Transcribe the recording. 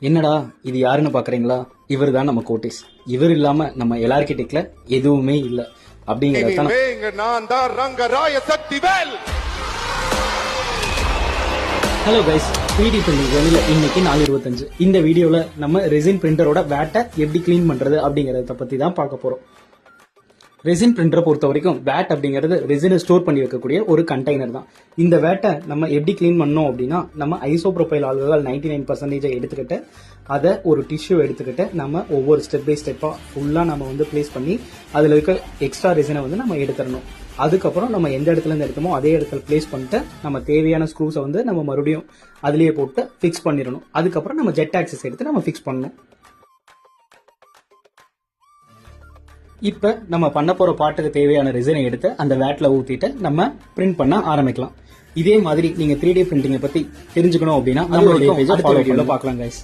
என்னடா இது யாருன்னு பாக்குறீங்களா? இவர் தான் நம்ம கோட்டிஸ். இவர் இல்லாம நம்ம எலார்கிடெக்ட்ல எதுவுமே இல்ல அப்படிங்கறத நான் தான் Rangaraya Sakthivel. Hello guys, 3D printing வெளியில இன்னைக்கு 4:25. இந்த வீடியோல நம்ம ரெசின் பிரிண்டரோட வேட்டை எப்படி கிளீன் பண்றது அப்படிங்கறத பத்தி தான் பார்க்க போறோம். ரெசின் பிரிண்டரை பொறுத்த வரைக்கும் வேட் அப்படிங்கிறது ரெசினை ஸ்டோர் பண்ணி வைக்கக்கூடிய ஒரு கண்டெய்னர் தான். இந்த வேட்டை நம்ம எப்படி கிளீன் பண்ணோம் அப்படின்னா, நம்ம ஐசோப்ரோபைல் ஆல்கஹால் 99% எடுத்துக்கிட்டு அதை ஒரு டிஷ்யூ எடுத்துக்கிட்டு நம்ம ஒவ்வொரு ஸ்டெப் பை ஸ்டெப்பாக ஃபுல்லாக நம்ம பிளேஸ் பண்ணி அதில் இருக்க எக்ஸ்ட்ரா ரெசினை நம்ம எடுத்துடணும். அதுக்கப்புறம் நம்ம எந்த இடத்துல இருந்து எடுத்தோமோ அதே இடத்துல பிளேஸ் பண்ணிட்டு நம்ம தேவையான ஸ்க்ரூஸை நம்ம மறுபடியும் அதுலேயே போட்டு ஃபிக்ஸ் பண்ணிடணும். அதுக்கப்புறம் நம்ம ஜெட் ஆக்சஸ் எடுத்து நம்ம ஃபிக்ஸ் பண்ணணும். இப்ப நம்ம பண்ண போற பாட்டுக்கு தேவையான ரெசினை எடுத்து அந்த வேட்ல ஊத்திட்டு நம்ம பிரிண்ட் பண்ண ஆரம்பிக்கலாம். இதே மாதிரி நீங்க 3D பிரிண்டிங்கை பத்தி தெரிஞ்சுக்கணும் அப்படின்னா நம்மளுடைய பேஜை ஃபாலோ பண்ணி பார்க்கலாம் கைஸ்.